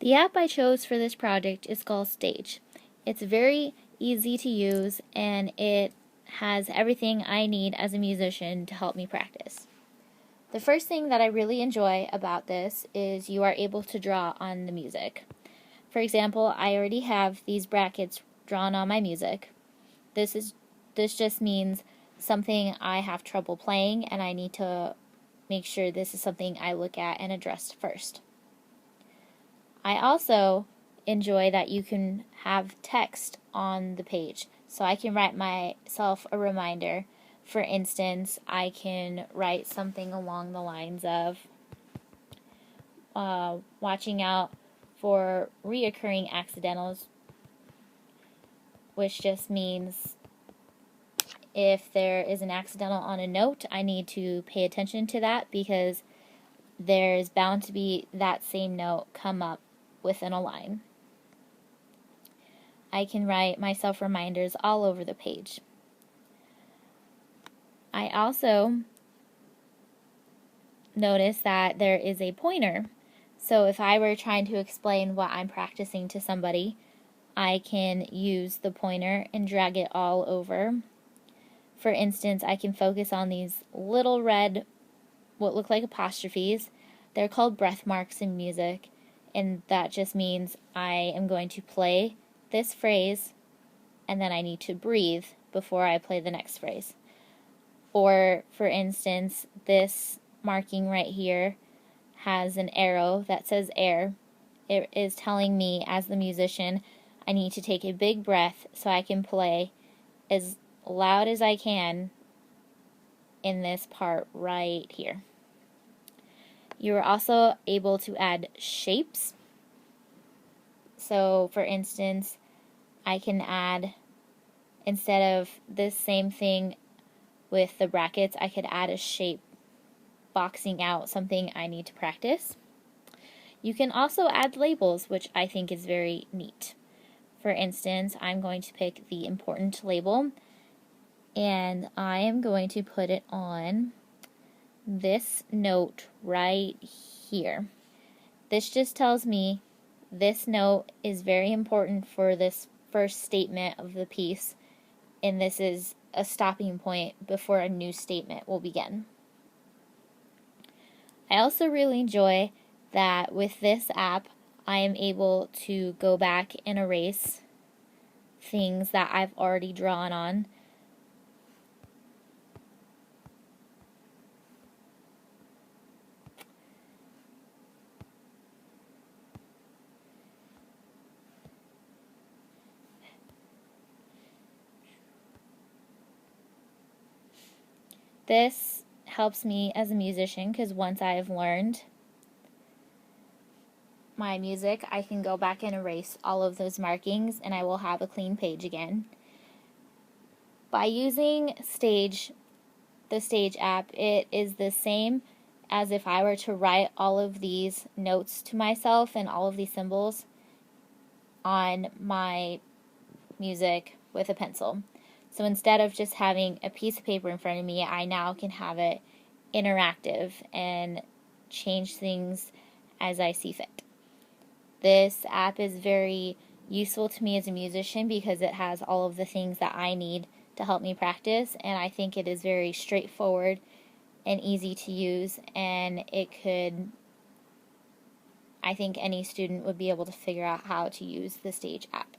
The app I chose for this project is called Stage. It's very easy to use and it has everything I need as a musician to help me practice. The first thing that I really enjoy about this is you are able to draw on the music. For example, I already have these brackets drawn on my music. This just means something I have trouble playing and I need to make sure this is something I look at and address first. I also enjoy that you can have text on the page, so I can write myself a reminder. For instance, I can write something along the lines of watching out for reoccurring accidentals, which just means if there is an accidental on a note, I need to pay attention to that because there's bound to be that same note come up within a line. I can write myself reminders all over the page. I also notice that there is a pointer. So if I were trying to explain what I'm practicing to somebody, I can use the pointer and drag it all over. For instance, I can focus on these little red, what look like apostrophes. They're called breath marks in music, and that just means I am going to play this phrase and then I need to breathe before I play the next phrase. Or, for instance, this marking right here has an arrow that says air. It is telling me, as the musician, I need to take a big breath so I can play as loud as I can in this part right here. You are also able to add shapes. So, for instance, I can add, instead of this same thing with the brackets, I could add a shape boxing out something I need to practice. You can also add labels, which I think is very neat. For instance, I'm going to pick the important label and I am going to put it on this note right here. This just tells me this note is very important for this first statement of the piece, and this is a stopping point before a new statement will begin. I also really enjoy that with this app I am able to go back and erase things that I've already drawn on. This helps me as a musician because once I've learned my music, I can go back and erase all of those markings and I will have a clean page again. By using the Stage app, it is the same as if I were to write all of these notes to myself and all of these symbols on my music with a pencil. So instead of just having a piece of paper in front of me, I now can have it interactive and change things as I see fit. This app is very useful to me as a musician because it has all of the things that I need to help me practice, and I think it is very straightforward and easy to use, and I think any student would be able to figure out how to use the Stage app.